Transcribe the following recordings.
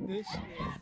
This? Yeah.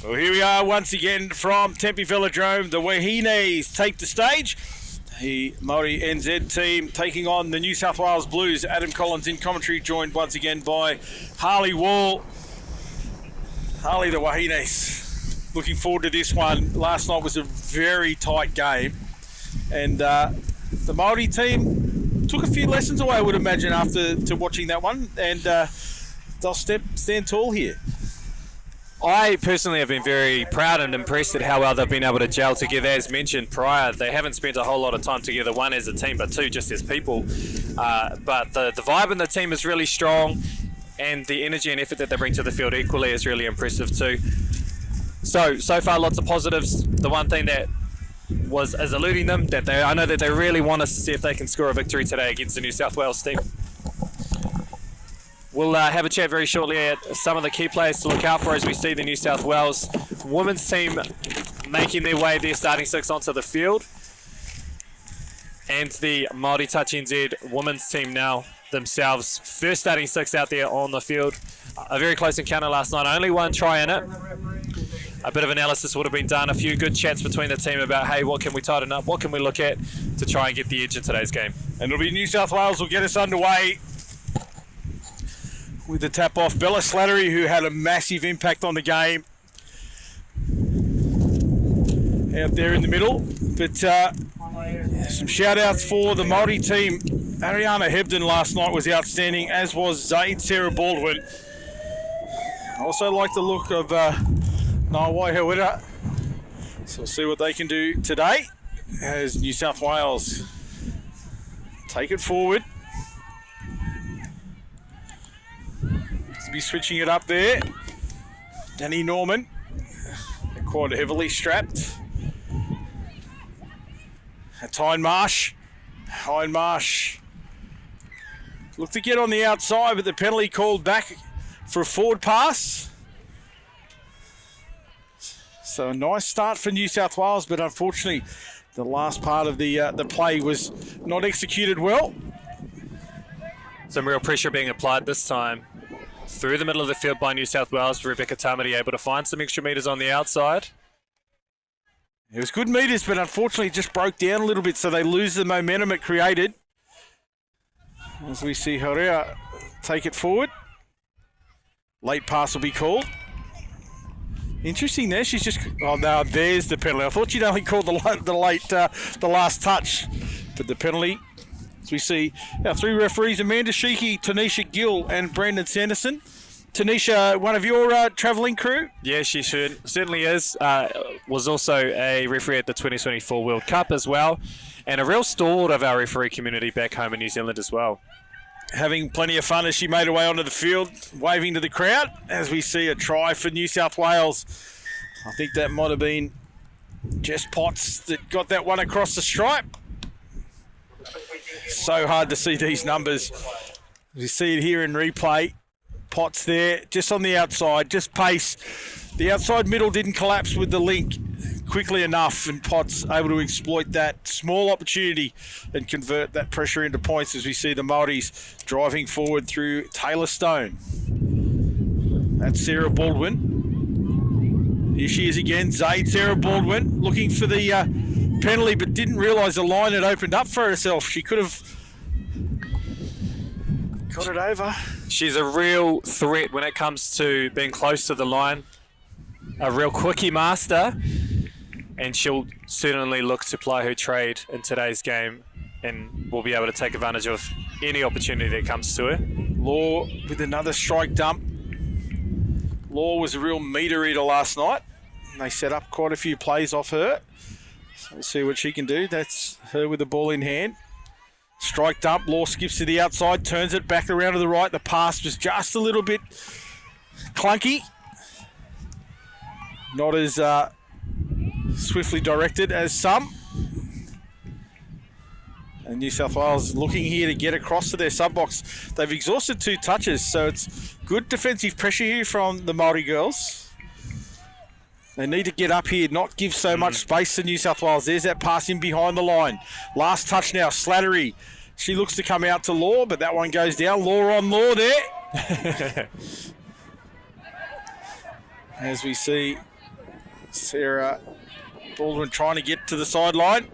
Well, here we are once again from Tempe Velodrome. The Wāhines take the stage. The Māori NZ team taking on the New South Wales Blues. Adam Collins in commentary, joined once again by Harley Wall. Harley, the Wāhines, looking forward to this one. Last night was a very tight game. And the Māori team took a few lessons away, I would imagine, after watching that one. And they'll stand tall here. I personally have been very proud and impressed at how well they've been able to gel together. As mentioned prior, they haven't spent a whole lot of time together, one as a team, but two just as people. But the vibe in the team is really strong, and the energy and effort that they bring to the field equally is really impressive too. So far, lots of positives. The one thing that is eluding them, I know that they really want us to see if they can score a victory today against the New South Wales team. We'll have a chat very shortly at some of the key players to look out for as we see the New South Wales women's team making their way, their starting six onto the field. And the Māori Touch NZ women's team now themselves, first starting six out there on the field. A very close encounter last night, only one try in it. A bit of analysis would have been done, a few good chats between the team about, hey, what can we tighten up, what can we look at to try and get the edge in today's game. And it'll be New South Wales will get us underway with the tap off. Bella Slattery, who had a massive impact on the game out there in the middle. But some shout outs for the Māori team. Ariana Hebden last night was outstanding, as was Zaid Sarah Baldwin. I also like the look of Ngāwai Hawera. So we'll see what they can do today as New South Wales take it forward. To be switching it up there. Danny Norman, quite heavily strapped. Hindmarsh looked to get on the outside, but the penalty called back for a forward pass. So a nice start for New South Wales, but unfortunately the last part of the play was not executed well. Some real pressure being applied this time through the middle of the field by New South Wales. Rebecca Tamati able to find some extra metres on the outside. It was good metres, but unfortunately it just broke down a little bit, so they lose the momentum it created. As we see Horea take it forward. Late pass will be called. Interesting there, she's just... Oh, no, there's the penalty. I thought she'd only called the last touch, but the penalty... As we see our three referees, Amanda Sheehy, Tanisha Gill and Brandon Sanderson. Tanisha, one of your travelling crew? Yeah, she certainly is. Was also a referee at the 2024 World Cup as well. And a real stalwart of our referee community back home in New Zealand as well. Having plenty of fun as she made her way onto the field, waving to the crowd as we see a try for New South Wales. I think that might have been Jess Potts that got that one across the stripe. So hard to see these numbers. You see it here in replay. Potts there, just on the outside, just pace. The outside middle didn't collapse with the link quickly enough, and Potts able to exploit that small opportunity and convert that pressure into points as we see the Māoris driving forward through Taylor Stone. That's Sarah Baldwin. Here she is again, Zaid Sarah Baldwin, looking for the penalty, but didn't realise the line had opened up for herself. She could have got it over. She's a real threat when it comes to being close to the line. A real quickie master, and she'll certainly look to ply her trade in today's game and will be able to take advantage of any opportunity that comes to her. Law with another strike dump. Law was a real meter eater last night. They set up quite a few plays off her. So we'll see what she can do. That's her with the ball in hand. Strike dump. Law skips to the outside, turns it back around to the right. The pass was just a little bit clunky. Not as swiftly directed as some. And New South Wales looking here to get across to their sub-box. They've exhausted 2 touches, so it's good defensive pressure here from the Māori girls. They need to get up here, not give so much space to New South Wales. There's that pass in behind the line. Last touch now, Slattery. She looks to come out to Law, but that one goes down. Law on Law there. As we see Sarah Baldwin trying to get to the sideline.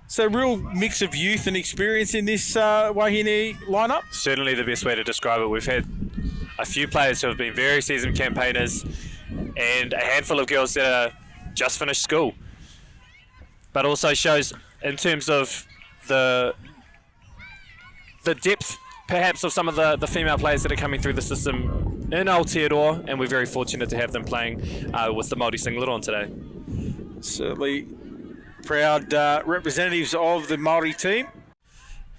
So real mix of youth and experience in this Wāhine lineup. Certainly the best way to describe it. We've had a few players who have been very seasoned campaigners and a handful of girls that are just finished school. But also shows in terms of the depth perhaps of some of the female players that are coming through the system in Aotearoa, and we're very fortunate to have them playing with the Māori Singleton today. Certainly proud representatives of the Māori team,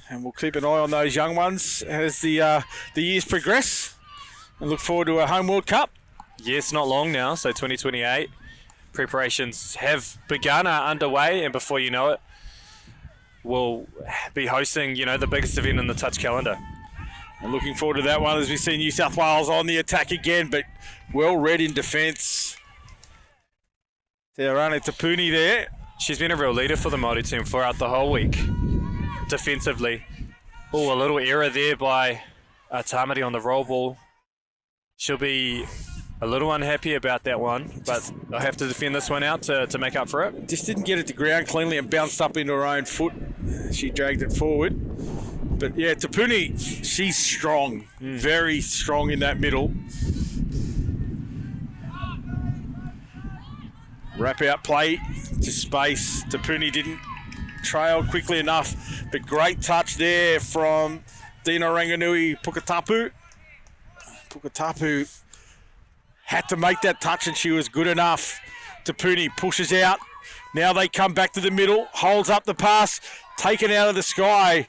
and we'll keep an eye on those young ones as the years progress and look forward to a home World Cup. Yes, not long now, so 2028. Preparations have begun, are underway, and before you know it, we'll be hosting, the biggest event in the touch calendar. And looking forward to that one as we see New South Wales on the attack again, but well read in defence. Tearana Tapuni there. She's been a real leader for the Māori team throughout the whole week, defensively. Oh, a little error there by Tamari on the roll ball. She'll be a little unhappy about that one, but I'll have to defend this one out to make up for it. Just didn't get it to ground cleanly and bounced up into her own foot. She dragged it forward. But yeah, Tapuni, she's strong, very strong in that middle. Wrap out play to space. Tapuni didn't trail quickly enough, but great touch there from Dina Ranganui Pukatapu. Pukatapu had to make that touch and she was good enough. Tapuni pushes out. Now they come back to the middle, holds up the pass, taken out of the sky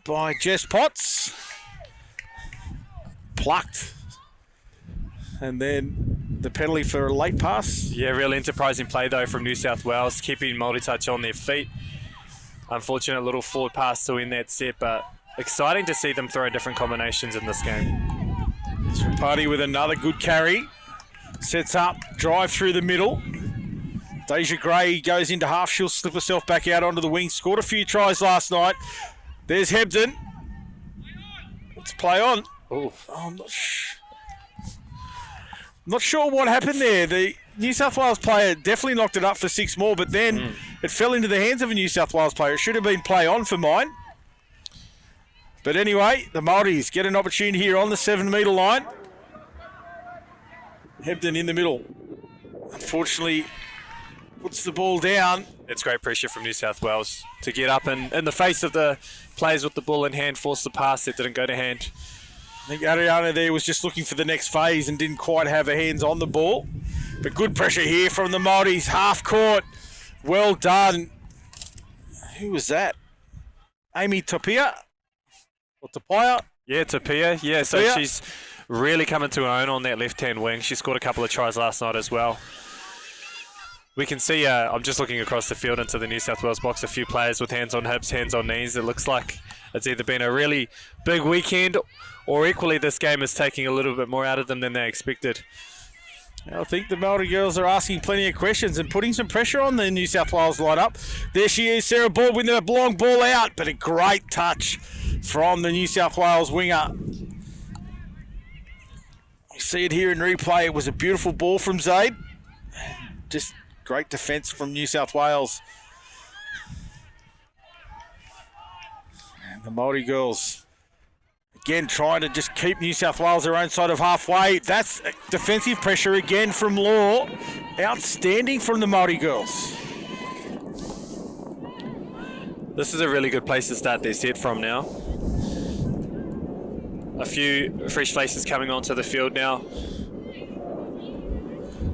by Jess Potts. Plucked. And then the penalty for a late pass. Yeah, real enterprising play though from New South Wales, keeping multi-touch on their feet. Unfortunate little forward pass to win that set, but exciting to see them throw different combinations in this game. Party with another good carry. Sets up, drive through the middle. Deja Gray goes into half. She'll slip herself back out onto the wing. Scored a few tries last night. There's Hebden. Let's play on. Oh, I'm not sure what happened there. The New South Wales player definitely knocked it up for 6 more, but then it fell into the hands of a New South Wales player. It should have been play on for mine. But anyway, the Māoris get an opportunity here on the 7-metre line. Hebden in the middle. Unfortunately, puts the ball down. It's great pressure from New South Wales to get up and in the face of the players with the ball in hand, force the pass that didn't go to hand. I think Ariana there was just looking for the next phase and didn't quite have her hands on the ball. But good pressure here from the Māoris. Half court. Well done. Who was that? Amy Tapia? Or Tapia? Yeah, Tapia. Yeah, so she's really coming to her own on that left-hand wing. She scored a couple of tries last night as well. We can see, I'm just looking across the field into the New South Wales box, a few players with hands on hips, hands on knees. It looks like it's either been a really big weekend or equally this game is taking a little bit more out of them than they expected. I think the Māori girls are asking plenty of questions and putting some pressure on the New South Wales lineup. There she is, Sarah Baldwin, with a long ball out, but a great touch from the New South Wales winger. You see it here in replay. It was a beautiful ball from Zaid. Just great defence from New South Wales. And the Māori girls, again, trying to just keep New South Wales their own side of halfway. That's defensive pressure again from Law. Outstanding from the Māori girls. This is a really good place to start their set from now. a few fresh faces coming onto the field now.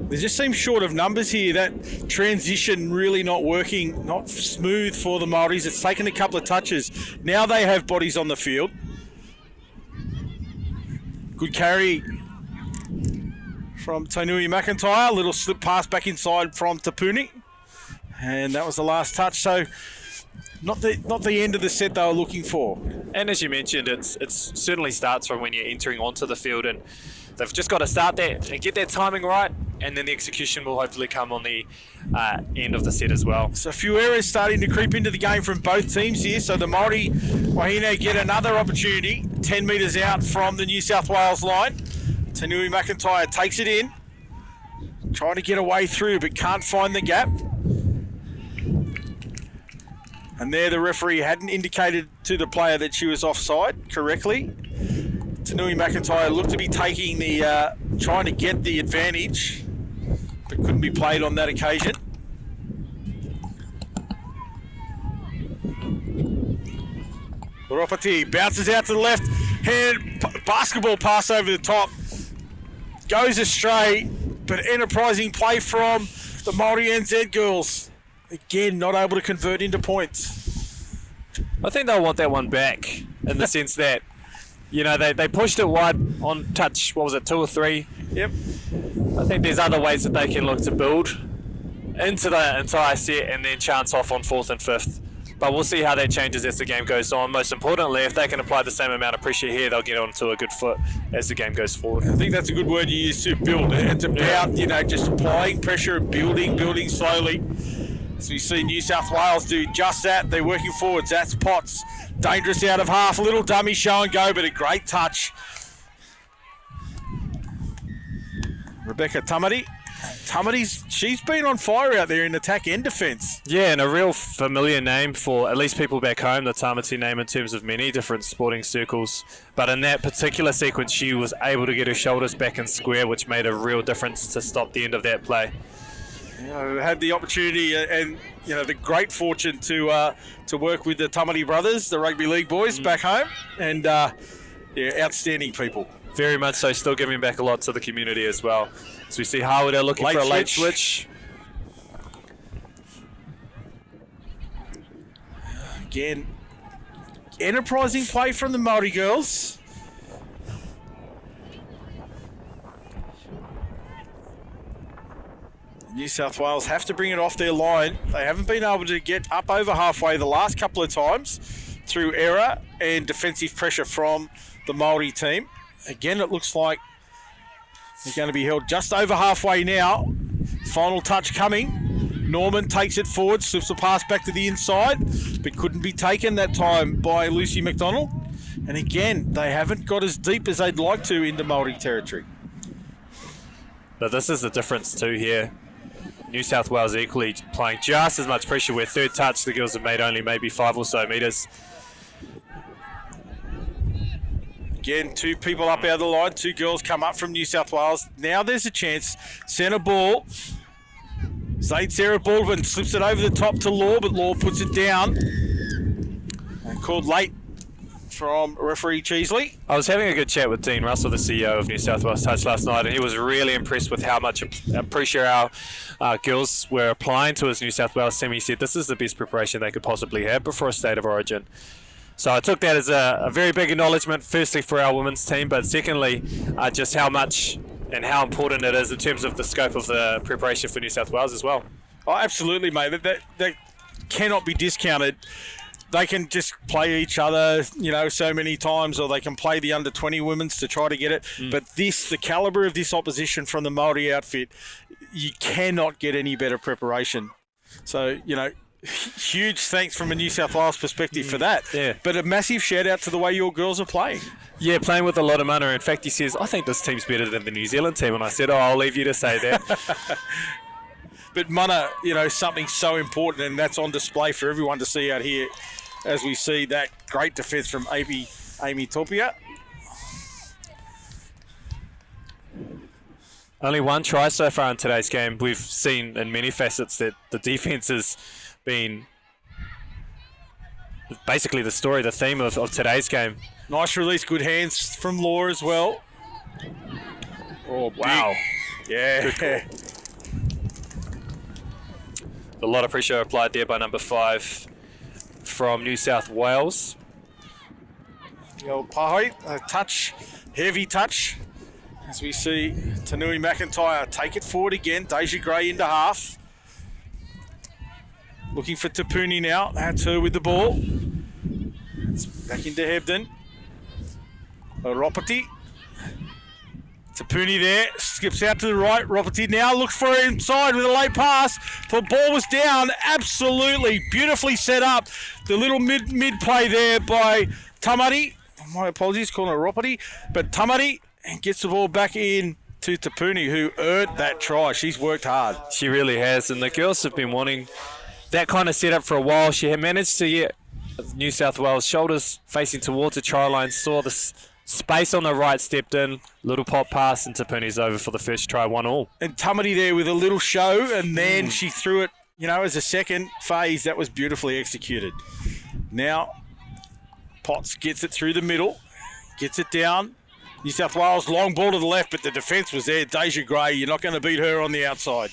They just seem short of numbers here. That transition really not working, not smooth for the Māoris. It's taken a couple of touches. Now they have bodies on the field. Good carry from Tainui McIntyre. Little slip pass back inside from Tapuni. And that was the last touch. So not the end of the set they were looking for. And as you mentioned, it certainly starts from when you're entering onto the field, and they've just got to start that and get that timing right, and then the execution will hopefully come on the end of the set as well. So a few errors starting to creep into the game from both teams here. So the Māori Wāhine get another opportunity, 10 metres out from the New South Wales line. Tainui McIntyre takes it in, trying to get away through but can't find the gap. And there the referee hadn't indicated to the player that she was offside correctly. Tainui McIntyre looked to be taking the, trying to get the advantage, but couldn't be played on that occasion. Ropati bounces out to the left, hand basketball pass over the top, goes astray, but enterprising play from the Māori NZ girls. Again, not able to convert into points. I think they'll want that one back in the sense that, you know, they pushed it wide on touch, what was it, 2 or 3? Yep. I think there's other ways that they can look to build into the entire set and then chance off on 4th and 5th. But we'll see how that changes as the game goes on. Most importantly, if they can apply the same amount of pressure here, they'll get onto a good foot as the game goes forward. I think that's a good word you use, to build. It's about, you know, just applying pressure and building slowly. So we see New South Wales do just that. They're working forwards. That's Potts. Dangerous out of half. A little dummy show and go, but a great touch. Rebecca Tamati. She's been on fire out there in attack and defence. Yeah, and a real familiar name for at least people back home, the Tamati name in terms of many different sporting circles. But in that particular sequence, she was able to get her shoulders back in square, which made a real difference to stop the end of that play. You know, had the opportunity and, you know, the great fortune to work with the Tamati brothers, the rugby league boys back home, and yeah, outstanding people. Very much so, still giving back a lot to the community as well. So we see Harwood are looking for a late switch. Again, enterprising play from the Māori girls. New South Wales have to bring it off their line. They haven't been able to get up over halfway the last couple of times through error and defensive pressure from the Māori team. Again, it looks like they're going to be held just over halfway now. Final touch coming. Norman takes it forward, slips the pass back to the inside, but couldn't be taken that time by Lucy McDonald. And again, they haven't got as deep as they'd like to into Māori territory. But this is the difference too here. New South Wales equally applying just as much pressure, where third touch the girls have made only maybe 5 or so metres. Again, 2 people up out of the line, 2 girls come up from New South Wales. Now there's a chance. Centre ball. Zaid Sarah Baldwin slips it over the top to Law, but Law puts it down. And called late from referee Cheesley. I was having a good chat with Dean Russell, the CEO of New South Wales Touch, last night, and he was really impressed with how much pressure our girls were applying to his New South Wales team. He said this is the best preparation they could possibly have before a State of Origin. So I took that as a very big acknowledgement, firstly for our women's team, but secondly, just how much and how important it is in terms of the scope of the preparation for New South Wales as well. Oh, absolutely, mate. That cannot be discounted. They can just play each other, you know, so many times, or they can play the under-20 women's to try to get it. But the calibre of this opposition from the Māori outfit, you cannot get any better preparation. So, you know, huge thanks from a New South Wales perspective for that. Yeah. But a massive shout out to the way your girls are playing. Yeah, playing with a lot of mana. In fact, he says, I think this team's better than the New Zealand team. And I said, I'll leave you to say that. But mana, you know, something so important, and that's on display for everyone to see out here as we see that great defence from Amy Topia. Only 1 try so far in today's game. We've seen in many facets that the defence has been basically the story, the theme of today's game. Nice release, good hands from Law as well. Oh, Wow. Yeah. A lot of pressure applied there by number 5 from New South Wales. The old Pahoi, a touch, heavy touch. As we see Tanui McIntyre take it forward again. Deja Gray into half. Looking for Tapuni now. That's her with the ball. It's back into Hebden. Ropati. Tapuni there. Skips out to the right. Ropati now looks for it inside with a late pass. The ball was down. Absolutely beautifully set up. The little mid play there by Tamari. My apologies, calling it Ropati. But Tamari and gets the ball back in to Tapuni, who earned that try. She's worked hard. She really has, and the girls have been wanting that kind of setup for a while. She had managed to get New South Wales shoulders facing towards the try line, saw the space on the right, stepped in, little pop pass, and Tapuni's over for the first try, 1-1. And Tamari there with a little show, and then she threw it, as a second phase. That was beautifully executed. Now, Potts gets it through the middle, gets it down. New South Wales, long ball to the left, but the defence was there. Deja Gray, you're not going to beat her on the outside.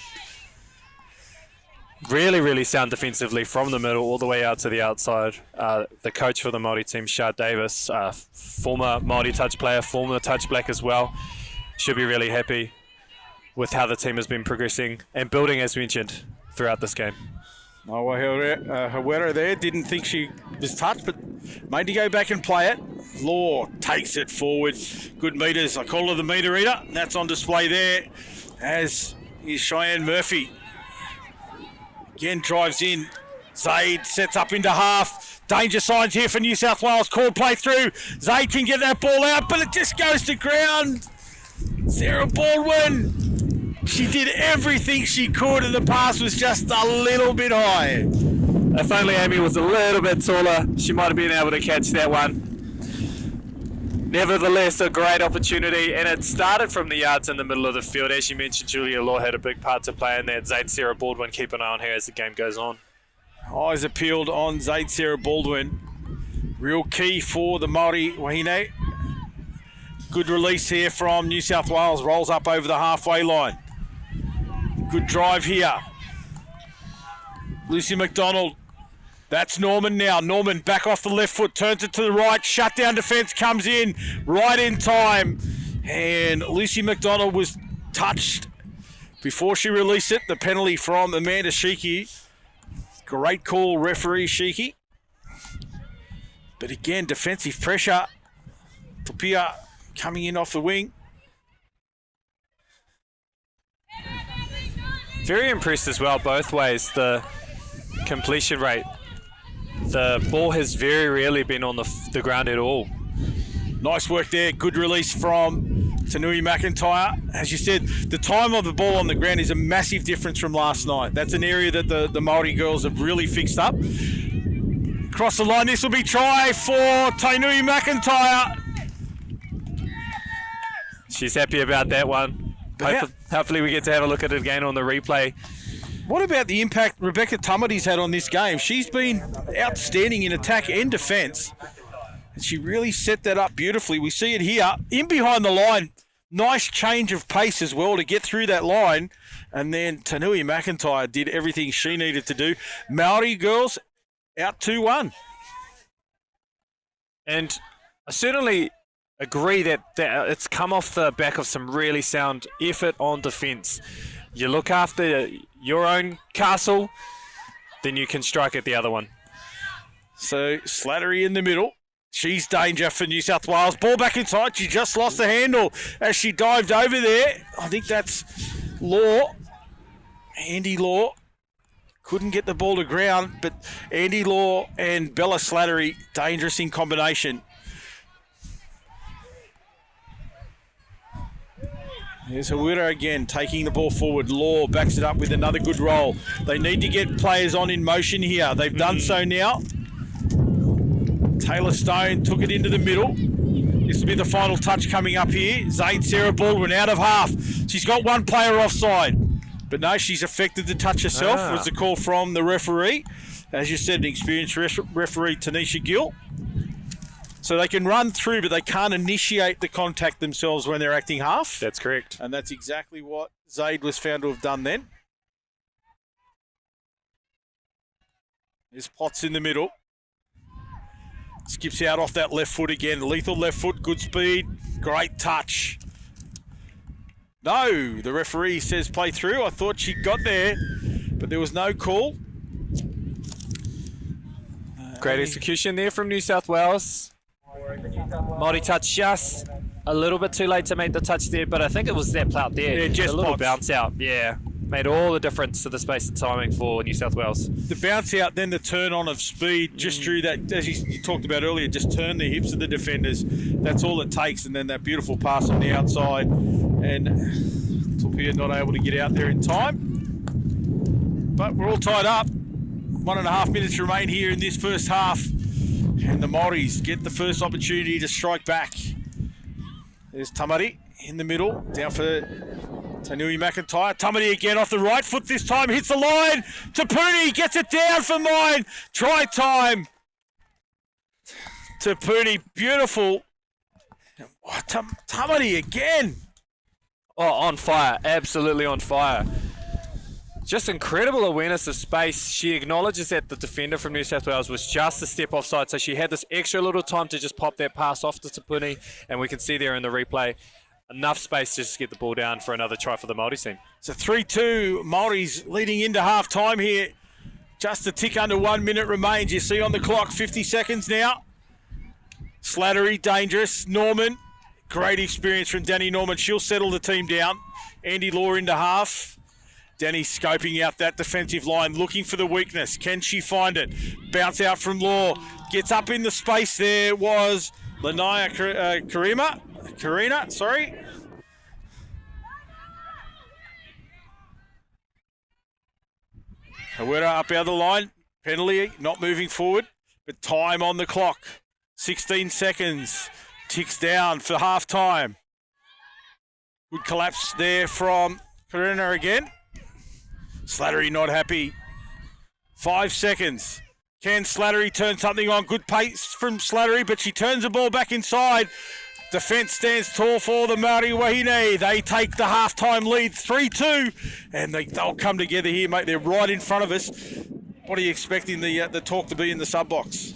Really, really sound defensively from the middle all the way out to the outside. The coach for the Māori team, Shad Davis, former Māori touch player, former touch black as well, should be really happy with how the team has been progressing and building, as mentioned, throughout this game. Hawera there, didn't think she was touched, but made to go back and play it. Law takes it forward. Good meters. I call her the meter eater. That's on display there, as is Cheyenne Murphy. Again, drives in. Zaid sets up into half. Danger signs here for New South Wales. Call play through. Zaid can get that ball out, but it just goes to ground. Sarah Baldwin. She did everything she could, and the pass was just a little bit high. If only Amy was a little bit taller, she might have been able to catch that one. Nevertheless, a great opportunity, and it started from the yards in the middle of the field. As you mentioned, Julia Law had a big part to play in that. Zaid Sarah Baldwin, keep an eye on her as the game goes on. Eyes are peeled on Zaid Sarah Baldwin. Real key for the Māori Wāhine. Good release here from New South Wales. Rolls up over the halfway line. Good drive here. Lucy McDonald. That's Norman now. Norman back off the left foot, turns it to the right. Shutdown defence comes in right in time. And Lucy McDonald was touched before she released it. The penalty from Amanda Shiki. Great call, referee Shiki. But again, defensive pressure. Tupia coming in off the wing. Very impressed as well, both ways. The completion rate. The ball has very rarely been on the ground at all. Nice work there. Good release from Tanui McIntyre. As you said, the time of the ball on the ground is a massive difference from last night. That's an area that the Māori girls have really fixed up. Across the line, this will be try for Tanui McIntyre. She's happy about that one. Hopefully we get to have a look at it again on the replay. What about the impact Rebecca Tamati's had on this game? She's been outstanding in attack and defence. And she really set that up beautifully. We see it here. In behind the line, nice change of pace as well to get through that line. And then Tanui McIntyre did everything she needed to do. Māori girls out 2-1. And I certainly agree that it's come off the back of some really sound effort on defence. You look after your own castle, then you can strike at the other one. So Slattery in the middle. She's danger for New South Wales. Ball back inside. She just lost the handle as she dived over there. I think that's Law. Andy Law. Couldn't get the ball to ground, but Andy Law and Bella Slattery, dangerous in combination. Here's Hawera again, taking the ball forward. Law backs it up with another good roll. They need to get players on in motion here. They've done so now. Taylor Stone took it into the middle. This will be the final touch coming up here. Zaid Sarah Baldwin out of half. She's got one player offside. But no, she's affected the touch herself, was the call from the referee. As you said, an experienced referee, Tanisha Gill. So they can run through, but they can't initiate the contact themselves when they're acting half. That's correct. And that's exactly what Zaid was found to have done then. There's Potts in the middle. Skips out off that left foot again. Lethal left foot, good speed, great touch. No, the referee says play through. I thought she got there, but there was no call. Great execution there from New South Wales. Māori touch just a little bit too late to make the touch there, but I think it was that plout there. Yeah, just a little Potts. bounce out. Yeah, made all the difference to the space and timing for New South Wales. The bounce out, then the turn on of speed just drew that, as you talked about earlier, just turn the hips of the defenders. That's all it takes, and then that beautiful pass on the outside, and Tupia not able to get out there in time. But we're all tied up. 1.5 minutes remain here in this first half, and the Māoris get the first opportunity to strike back. There's Tamari in the middle, down for Tanui McIntyre. Tamari again off the right foot this time, hits the line. Tapuni gets it down for mine. Try time. Tapuni, beautiful. Oh, Tamari again. Oh, on fire. Absolutely on fire. Just incredible awareness of space. She acknowledges that the defender from New South Wales was just a step offside, so she had this extra little time to just pop that pass off to Tapuni, and we can see there in the replay, enough space to just get the ball down for another try for the Māori team. It's a 3-2. Māoris leading into half time here. Just a tick under 1 minute remains. You see on the clock, 50 seconds now. Slattery, dangerous. Norman, great experience from Danny Norman. She'll settle the team down. Andy Law into half. Danny scoping out that defensive line, looking for the weakness. Can she find it? Bounce out from Law. Gets up in the space there was Lanaya Karina, sorry. Hawera up out the line. Penalty, not moving forward, but time on the clock. 16 seconds. Ticks down for half time. Good collapse there from Karina again. Slattery not happy. 5 seconds. Can Slattery turn something on? Good pace from Slattery, but she turns the ball back inside. Defence stands tall for the Māori Wāhine. They take the halftime lead, 3-2, and they'll come together here, mate. They're right in front of us. What are you expecting the talk to be in the sub box?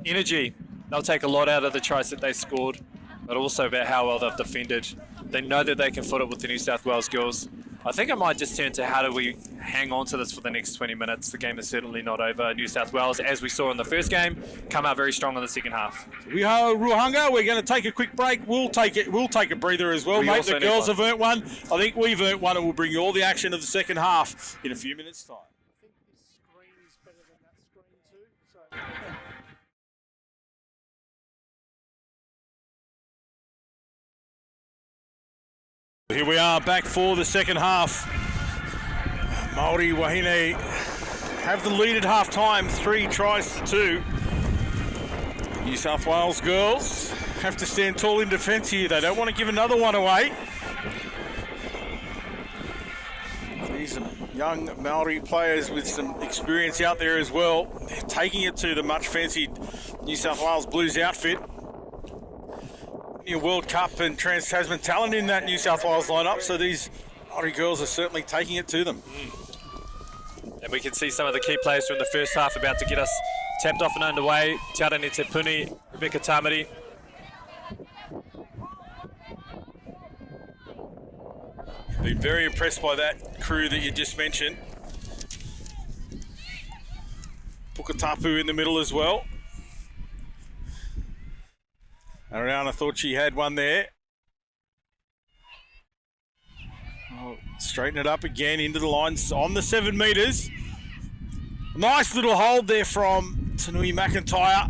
Energy. They'll take a lot out of the tries that they scored, but also about how well they've defended. They know that they can foot it with the New South Wales girls. I think I might just turn to how do we hang on to this for the next 20 minutes. The game is certainly not over. New South Wales, as we saw in the first game, come out very strong in the second half. We are Ruhanga. We're going to take a quick break. We'll take a breather as well, mate. The girls have earned one. I think we've earned one, and we'll bring you all the action of the second half in a few minutes' time. I think this screen is better than that screen too. So. Here we are back for the second half. Māori Wāhine have the lead at half time, 3 tries to 2. New South Wales girls have to stand tall in defence here. They don't want to give another one away. These are young Māori players with some experience out there as well. They're taking it to the much fancied New South Wales Blues outfit. New World Cup and Trans-Tasman talent in that New South Wales lineup, so these Māori girls are certainly taking it to them. And we can see some of the key players from the first half about to get us tapped off and underway. Te Arane Te Puni, Rebecca Tamari. Been very impressed by that crew that you just mentioned. Pukatapu in the middle as well. Ariana thought she had one there. Oh, straighten it up again into the lines on the 7 metres. Nice little hold there from Tanui McIntyre.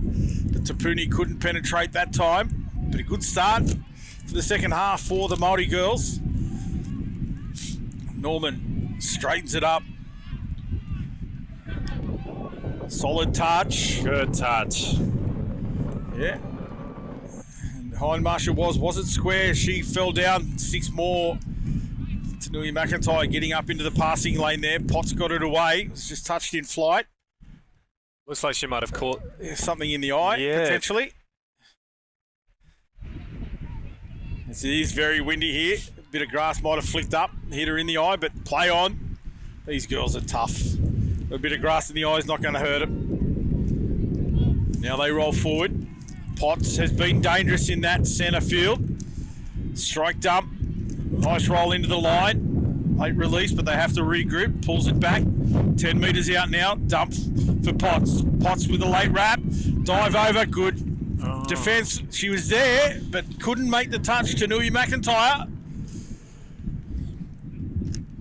But Tapuni couldn't penetrate that time. But a good start for the second half for the Māori girls. Norman straightens it up. Solid touch. Good touch. Yeah. Hindmarshall wasn't square. She fell down 6 more. Tanui McIntyre getting up into the passing lane there. Potts got it away. It was just touched in flight. Looks like she might have caught Something in the eye, potentially. It is very windy here. A bit of grass might have flicked up, hit her in the eye, but play on. These girls are tough. A bit of grass in the eye is not going to hurt them. Now they roll forward. Potts has been dangerous in that centre field. Strike dump. Nice roll into the line. Late release, but they have to regroup. Pulls it back. 10 metres out now. Dump for Potts. Potts with a late wrap. Dive over. Good. Defence, she was there, but couldn't make the touch to Nui McIntyre.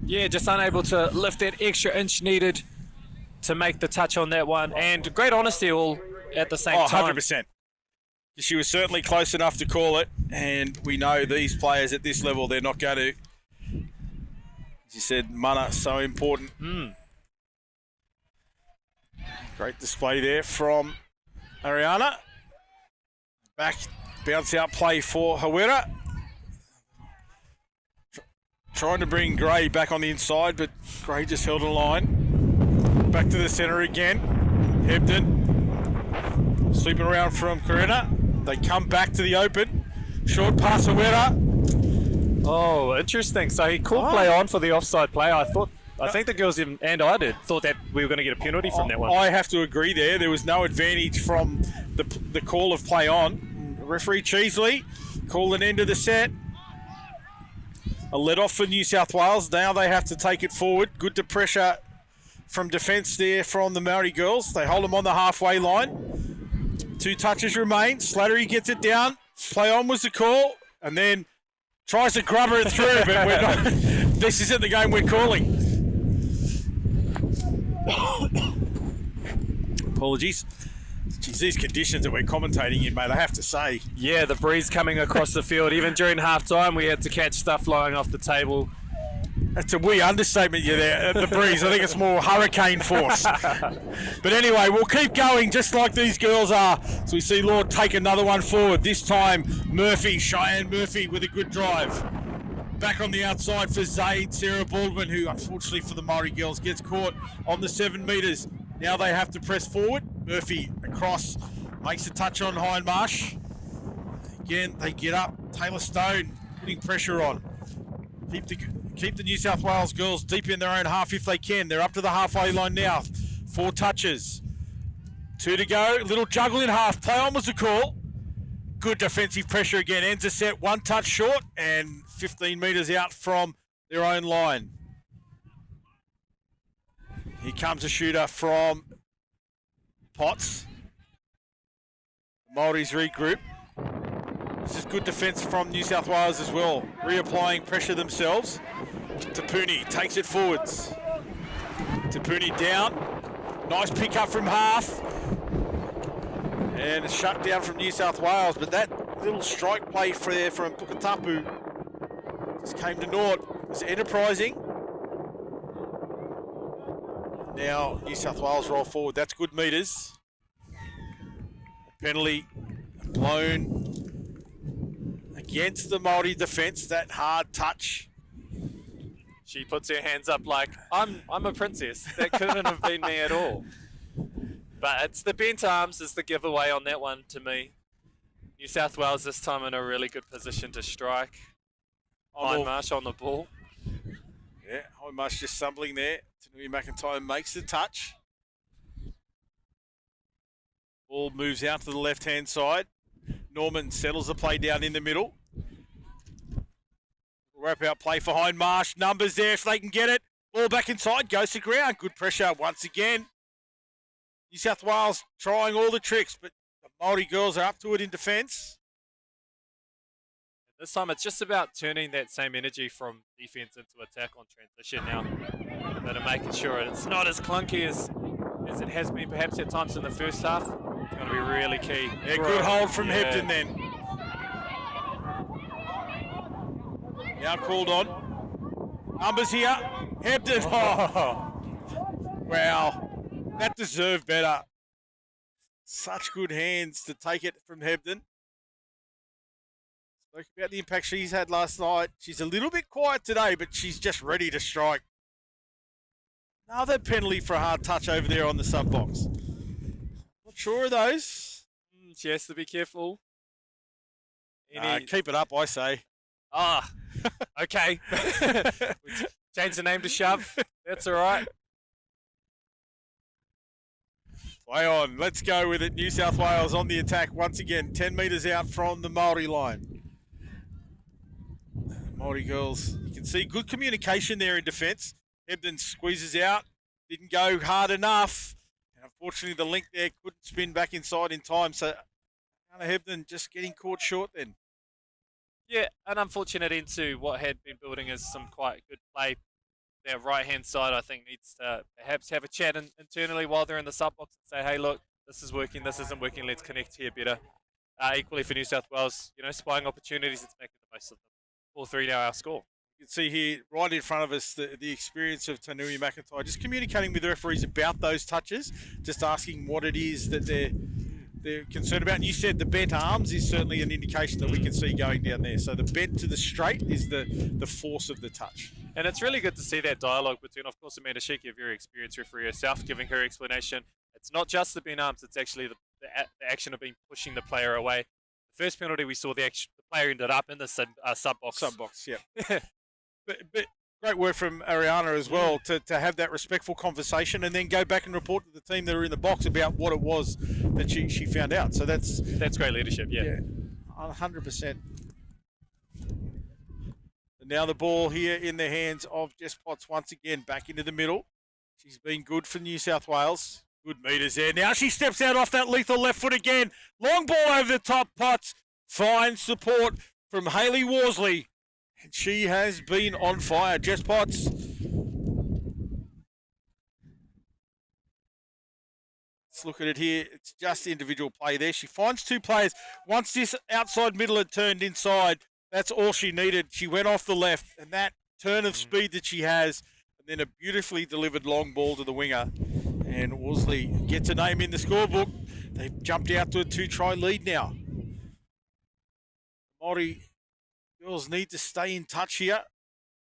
Yeah, just unable to lift that extra inch needed to make the touch on that one. And great honesty all at the same time. 100%. She was certainly close enough to call it, and we know these players at this level, they're not going to. As you said, mana, so important. Great display there from Ariana. Back, bounce out play for Hawera. Trying to bring Gray back on the inside, but Gray just held a line. Back to the centre again. Hebden. Sweeping around from Karina. They come back to the open. Short pass Hawera. Oh, interesting. So he called play on for the offside play. I think the girls even, and I did, thought that we were going to get a penalty from that one. I have to agree there. There was no advantage from the call of play on. Referee Cheesley called an end of the set. A let off for New South Wales. Now they have to take it forward. Good to pressure from defence there from the Māori girls. They hold them on the halfway line. 2 touches remain. Slattery gets it down. Play on was the call. And then tries to grubber it through, but we're not. This isn't the game we're calling. Apologies. Jeez, these conditions that we're commentating in, mate, I have to say. Yeah, the breeze coming across the field. Even during half-time, we had to catch stuff flying off the table. That's a wee understatement you there, the breeze. I think it's more hurricane force. But anyway, we'll keep going just like these girls are. So we see Lord take another one forward. This time, Cheyenne Murphy with a good drive. Back on the outside for Zaid, Sarah Baldwin, who unfortunately for the Māori girls gets caught on the 7 metres. Now they have to press forward. Murphy across, makes a touch on Hindmarsh. Again, they get up. Taylor Stone putting pressure on. Keep the New South Wales girls deep in their own half if they can. They're up to the halfway line now. 4 touches. 2 to go. Little juggle in half. Play on was the call. Good defensive pressure again. Ends a set 1 touch short and 15 metres out from their own line. Here comes a shooter from Potts. Māoris regroup. This is good defence from New South Wales as well. Reapplying pressure themselves. Tapuni takes it forwards. Tapuni down. Nice pick up from half. And it's shut down from New South Wales. But that little strike play from Pukatapu just came to naught. It was enterprising. Now New South Wales roll forward. That's good metres. Penalty blown against the Māori defence. That hard touch. She puts her hands up like, I'm a princess. That couldn't have been me at all. But it's the bent arms is the giveaway on that one to me. New South Wales this time in a really good position to strike. Hindmarsh on the ball. Yeah, Hindmarsh just stumbling there. Tanui McIntyre makes the touch. Ball moves out to the left-hand side. Norman settles the play down in the middle. Wrap out play for Hindmarsh. Numbers there if they can get it. Ball back inside, goes to ground. Good pressure once again. New South Wales trying all the tricks, but the Māori girls are up to it in defence. This time it's just about turning that same energy from defence into attack on transition now. But making sure it's not as clunky as it has been perhaps at times in the first half. It's going to be really key. Yeah, good hold from Hebden then. Now called on. Numbers here. Hebden. Oh. Wow. That deserved better. Such good hands to take it from Hebden. Spoke about the impact she's had last night. She's a little bit quiet today, but she's just ready to strike. Another penalty for a hard touch over there on the sub box. Not sure of those. She has to be careful. Keep it up, I say. Ah, okay. Change the name to Shove. That's all right. Play on. Let's go with it. New South Wales on the attack once again. 10 metres out from the Māori line. Māori girls, you can see good communication there in defence. Hebden squeezes out. Didn't go hard enough. And unfortunately, the link there couldn't spin back inside in time. So, Anna Hebden just getting caught short then. Yeah, an unfortunate into what had been building as some quite good play. Their right-hand side, I think, needs to perhaps have a chat internally while they're in the sub box and say, hey, look, this is working, this isn't working, let's connect here better. Equally for New South Wales, spying opportunities, it's making the most of them. 4-3 now our score. You can see here, right in front of us, the experience of Tanui McIntyre, just communicating with the referees about those touches, just asking what it is that they're concerned about. And you said the bent arms is certainly an indication that we can see going down there. So the bent to the straight is the force of the touch. And it's really good to see that dialogue between, of course, Amanda Sheikey, a very experienced referee herself, giving her explanation. It's not just the bent arms, it's actually the action of being pushing the player away. The first penalty we saw, the player ended up in the sub box. Sub box, yeah. but great work from Ariana as well to have that respectful conversation and then go back and report to the team that are in the box about what it was that she found out. So that's great leadership, yeah. 100%. And now the ball here in the hands of Jess Potts once again, back into the middle. She's been good for New South Wales. Good meters there. Now she steps out off that lethal left foot again. Long ball over the top, Potts. Fine support from Hayley Worsley. And she has been on fire. Jess Potts. Let's look at it here. It's just individual play there. She finds two players. Once this outside middle had turned inside, that's all she needed. She went off the left, and that turn of speed that she has, and then a beautifully delivered long ball to the winger. And Worsley gets a name in the scorebook. They've jumped out to a 2-try lead now. Māori girls need to stay in touch here.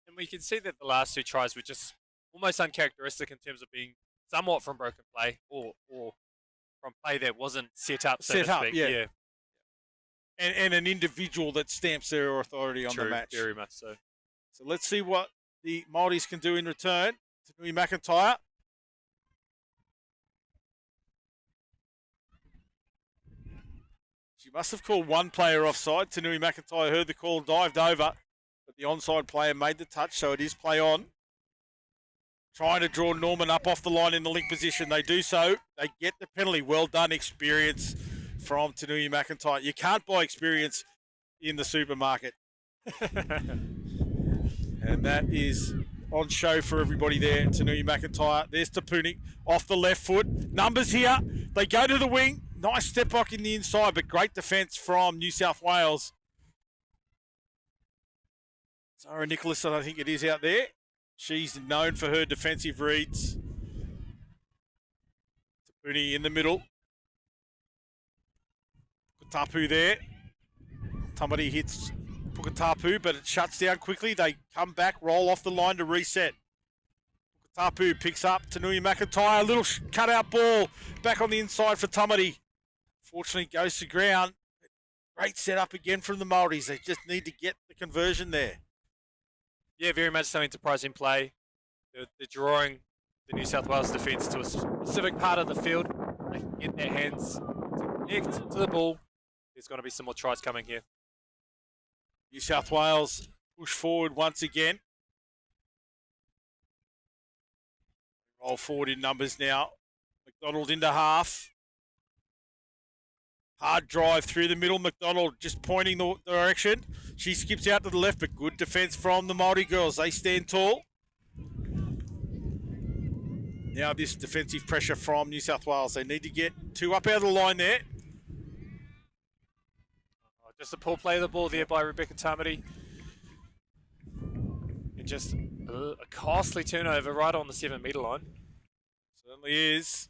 And we can see that the last two tries were just almost uncharacteristic in terms of being somewhat from broken play or from play that wasn't set up, so to speak. Yeah. And an individual that stamps their authority on the match. Very much so. So let's see what the Māoris can do in return. Tanui McIntyre. She must have called one player offside. Tanui McIntyre heard the call, dived over, but the onside player made the touch, so it is play on. Trying to draw Norman up off the line in the link position. They do so. They get the penalty. Well done, experience from Tanui McIntyre. You can't buy experience in the supermarket. And that is on show for everybody there. Tanui McIntyre. There's Tapuni off the left foot. Numbers here. They go to the wing. Nice step back in the inside, but great defence from New South Wales. Zara Nicholson, I think it is out there. She's known for her defensive reads. Tapuni in the middle. Pukatapu there. Somebody hits Pukatapu, but it shuts down quickly. They come back, roll off the line to reset. Pukatapu picks up Tanui McIntyre. A little cutout ball back on the inside for Tamati. Fortunately, goes to ground. Great setup again from the Māoris. They just need to get the conversion there. Yeah, very much something to prize in play. They're drawing the New South Wales defence to a specific part of the field. They can get their hands to connect to the ball. There's going to be some more tries coming here. New South Wales push forward once again. Roll forward in numbers now. McDonald into half. Hard drive through the middle. McDonald just pointing the direction. She skips out to the left, but good defence from the Māori girls. They stand tall. Now this defensive pressure from New South Wales. They need to get two up out of the line there. Just a poor play of the ball there by Rebecca Tamati. And just a costly turnover right on the 7-metre line. Certainly is.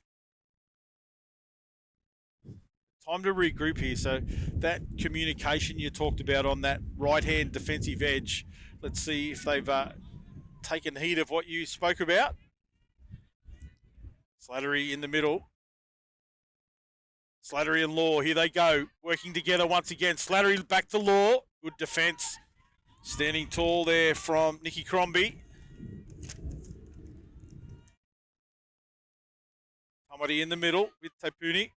Time to regroup here. So that communication you talked about on that right-hand defensive edge, let's see if they've taken heed of what you spoke about. Slattery in the middle. Slattery and Law, here they go, working together once again. Slattery back to Law. Good defence. Standing tall there from Nikki Crombie. Somebody in the middle with Taipuni.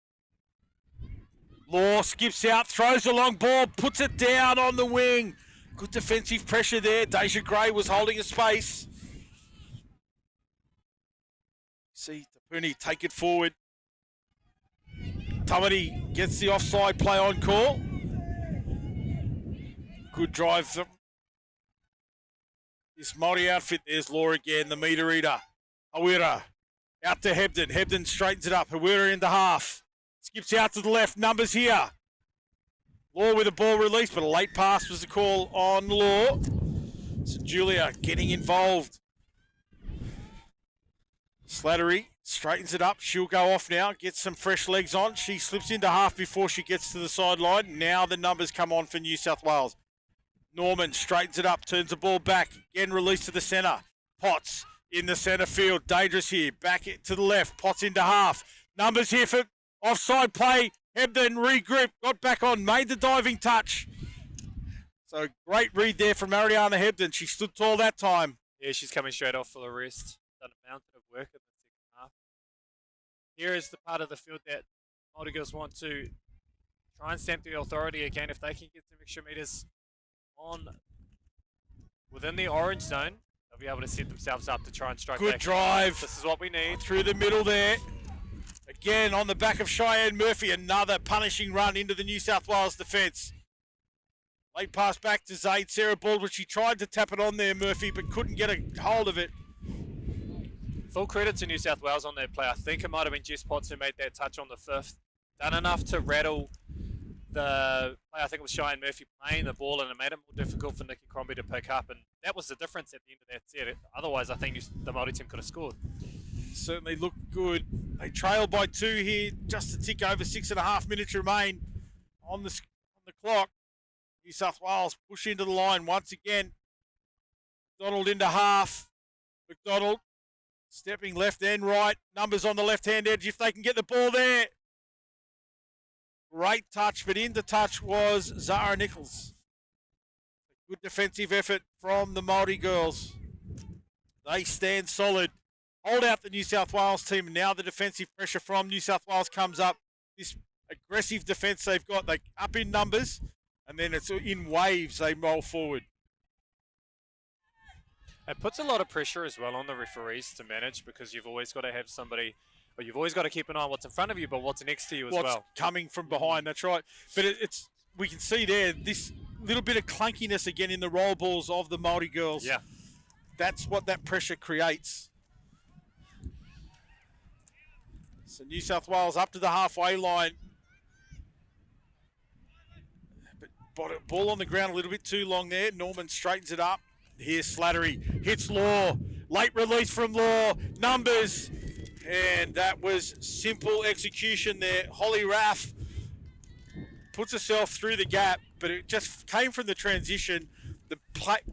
Law skips out, throws a long ball, puts it down on the wing. Good defensive pressure there. Deja Gray was holding a space. See Taipuni take it forward. Tamati gets the offside play on call. Good drive from this Māori outfit. There's Law again, the meter eater. Awira out to Hebden. Hebden straightens it up. Awira into half. Skips out to the left. Numbers here. Law with a ball release, but a late pass was the call on Law. So Julia getting involved. Slattery straightens it up. She'll go off now. Gets some fresh legs on. She slips into half before she gets to the sideline. Now the numbers come on for New South Wales. Norman straightens it up. Turns the ball back. Again released to the centre. Potts in the centre field. Dangerous here. Back to the left. Potts into half. Numbers here for offside play. Hebden regrouped. Got back on. Made the diving touch. So great read there from Ariana Hebden. She stood tall that time. Yeah, she's coming straight off for the rest. Done a mountain of work in the second half. Here is the part of the field that Māori girls want to try and stamp the authority again. If they can get some extra meters on within the orange zone, they'll be able to set themselves up to try and strike Good back. drive. This is what we need. Through the middle there. Again on the back of Cheyenne Murphy. Another punishing run into the New South Wales defence. Late pass back to Zaid Sarah Baldwin. She tried to tap it on there, Murphy, but couldn't get a hold of it. Full credit to New South Wales on that play. I think it might have been Jess Potts who made that touch on the 5th. Done enough to rattle the play. I think it was Cheyenne Murphy playing the ball, and it made it more difficult for Nikki Crombie to pick up. And that was the difference at the end of that set. Otherwise, I think the Māori team could have scored. Certainly looked good. They trail by 2 here, just a tick over. 6.5 minutes remain on the clock. New South Wales push into the line once again. McDonald into half. McDonald stepping left and right. Numbers on the left-hand edge if they can get the ball there. Great touch, but into touch was Zara Nichols. Good defensive effort from the Māori girls. They stand solid. Hold out the New South Wales team. Now the defensive pressure from New South Wales comes up. This aggressive defence they've got. They up in numbers, and then it's in waves they roll forward. It puts a lot of pressure as well on the referees to manage, because you've always got to have somebody, or you've always got to keep an eye on what's in front of you, but what's next to you as well. What's coming from behind, that's right. But it's we can see there, this little bit of clunkiness again in the roll balls of the Māori girls. Yeah. That's what that pressure creates. So New South Wales up to the halfway line. But ball on the ground a little bit too long there. Norman straightens it up. Here's Slattery. Hits Law. Late release from Law. Numbers. And that was simple execution there. Holly Raff puts herself through the gap, but it just came from the transition, the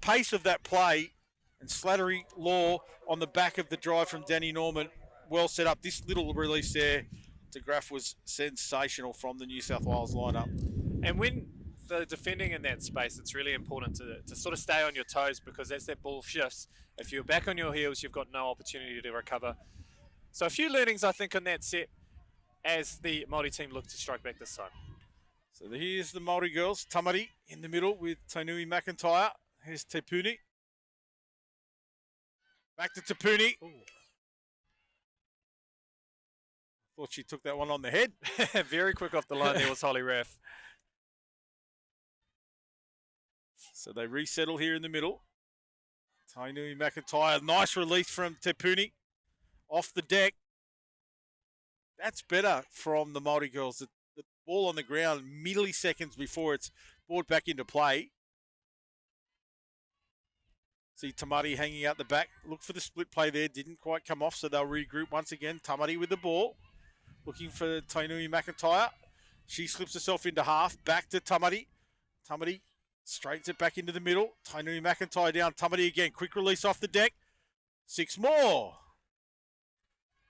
pace of that play, and Slattery Law on the back of the drive from Danny Norman. Well set up. This little release there to Graff was sensational from the New South Wales lineup. And when the defending in that space, it's really important to sort of stay on your toes, because as that ball shifts, if you're back on your heels, you've got no opportunity to recover. So a few learnings, I think, on that set as the Māori team look to strike back this time. So here's the Māori girls. Tamari in the middle with Tainui McIntyre. Here's Te Puni. Back to Te Puni. Thought she took that one on the head. Very quick off the line there was Holly Raff. So they resettle here in the middle. Tainui McIntyre. Nice release from Te Puni. Off the deck. That's better from the Māori girls. The ball on the ground milliseconds before it's brought back into play. See Tamari hanging out the back. Look for the split play there. Didn't quite come off, so they'll regroup once again. Tamari with the ball. Looking for Tainui McIntyre. She slips herself into half. Back to Tamari. Tamari straightens it back into the middle. Tainui McIntyre down. Tamari again. Quick release off the deck. 6 more.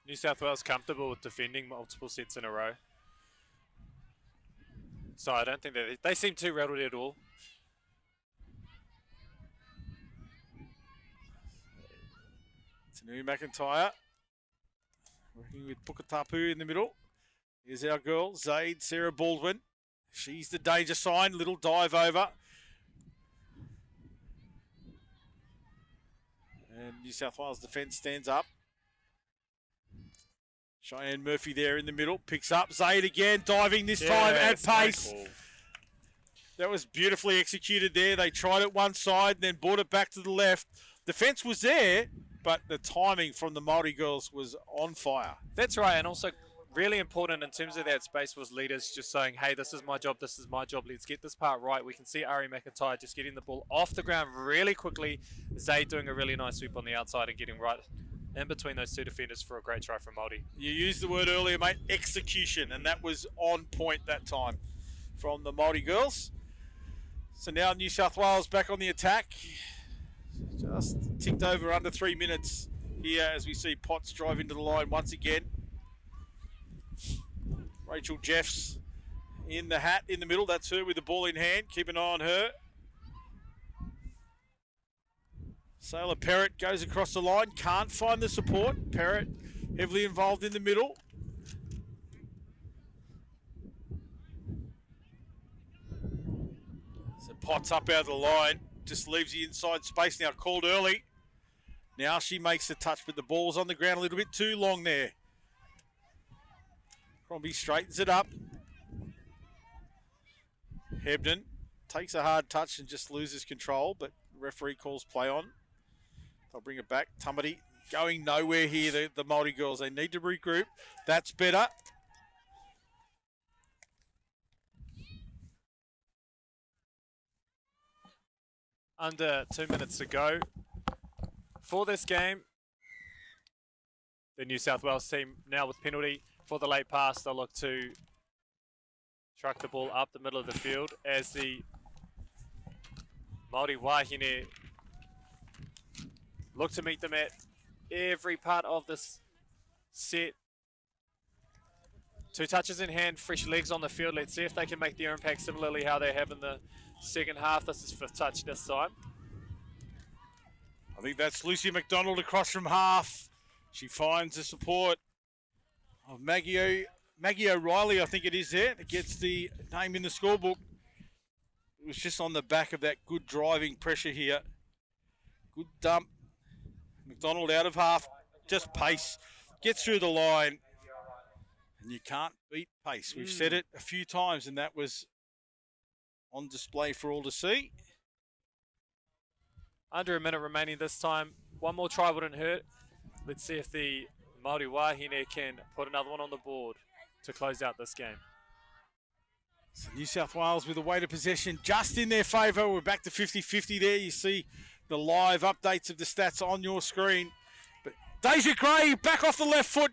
New South Wales comfortable with defending multiple sets in a row. So I don't think they seem too rattled at all. New McIntyre working with Pukatapu in the middle. Here's our girl, Zaid, Sarah Baldwin. She's the danger sign. Little dive over. And New South Wales defence stands up. Cheyenne Murphy there in the middle. Picks up. Zaid again, diving this time at pace. Cool. That was beautifully executed there. They tried it one side, then brought it back to the left. Defence was there, but the timing from the Māori girls was on fire. That's right, and also really important in terms of that space was leaders just saying, hey, this is my job, let's get this part right. We can see Ari McIntyre just getting the ball off the ground really quickly. Zaid doing a really nice sweep on the outside and getting right in between those two defenders for a great try from Māori. You used the word earlier, mate, execution, and that was on point that time from the Māori girls. So now New South Wales back on the attack. Just ticked over under 3 minutes here as we see Potts drive into the line once again. Rachel Jeffs in the hat in the middle. That's her with the ball in hand. Keep an eye on her. Sailor Perrott goes across the line. Can't find the support. Perrott heavily involved in the middle. So Potts up out of the line. Just leaves the inside space now. Called early. Now she makes the touch, but the ball's on the ground a little bit too long there. Crombie straightens it up. Hebden takes a hard touch and just loses control, but referee calls play on. They'll bring it back. Tamati going nowhere here, the Māori girls. They need to regroup. That's better. Under 2 minutes to go for this game. The New South Wales team now with penalty for the late pass. They'll look to truck the ball up the middle of the field as the Māori Wāhine look to meet them at every part of this set. 2 touches in hand, fresh legs on the field. Let's see if they can make their impact similarly how they have in the second half. This is 5th touch this time. I think that's Lucy McDonald across from half. She finds the support of Maggie O'Reilly, I think it is there, that gets the name in the scorebook. It was just on the back of that good driving pressure here. Good dump. McDonald out of half, just pace. Gets through the line, and you can't beat pace. We've said it a few times, and that was on display for all to see. Under a minute remaining this time. One more try wouldn't hurt. Let's see if the Māori Wāhine can put another one on the board to close out this game. So New South Wales with a weight of possession just in their favour. We're back to 50-50 there. You see the live updates of the stats on your screen. But Deja Gray back off the left foot.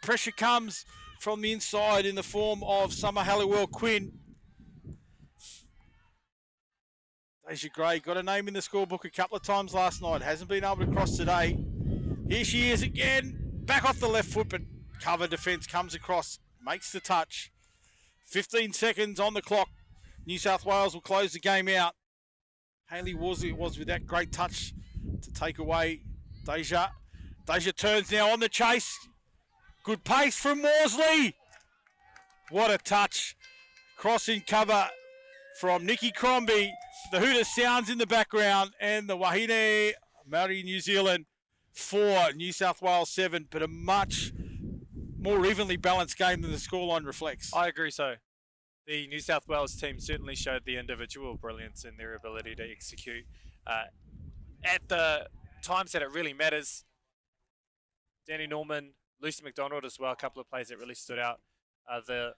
Pressure comes from the inside in the form of Summer Halliwell Quinn. Deja Gray got a name in the scorebook a couple of times last night. Hasn't been able to cross today. Here she is again. Back off the left foot, but cover defence comes across. Makes the touch. 15 seconds on the clock. New South Wales will close the game out. Hayley Worsley was with that great touch to take away Deja. Deja turns now on the chase. Good pace from Worsley. What a touch. Crossing cover from Nikki Crombie. The Hooter sounds in the background, and the Wāhine Māori New Zealand 4, New South Wales 7, but a much more evenly balanced game than the scoreline reflects. I agree so. The New South Wales team certainly showed the individual brilliance in their ability to execute at the times that it really matters. Danny Norman, Lucy McDonald as well, a couple of plays that really stood out. The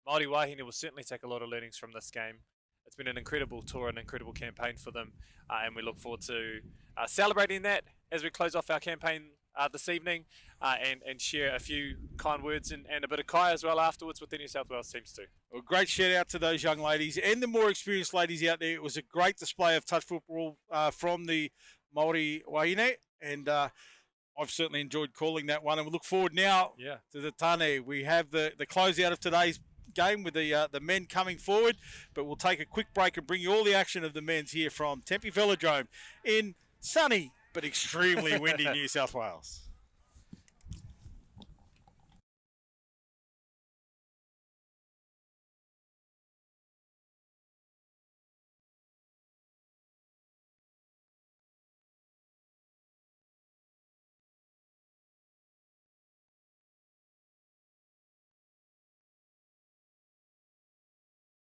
Māori Wāhine will certainly take a lot of learnings from this game. It's been an incredible tour, an incredible campaign for them, and we look forward to celebrating that as we close off our campaign this evening and share a few kind words and a bit of kai as well afterwards with the New South Wales teams too. Well, great shout out to those young ladies and the more experienced ladies out there. It was a great display of touch football from the Māori Wāhine, and I've certainly enjoyed calling that one, and we look forward now to the Tane. We have the closeout of today's game with the men coming forward, but we'll take a quick break and bring you all the action of the men's here from Tempe Velodrome in sunny but extremely windy New South Wales.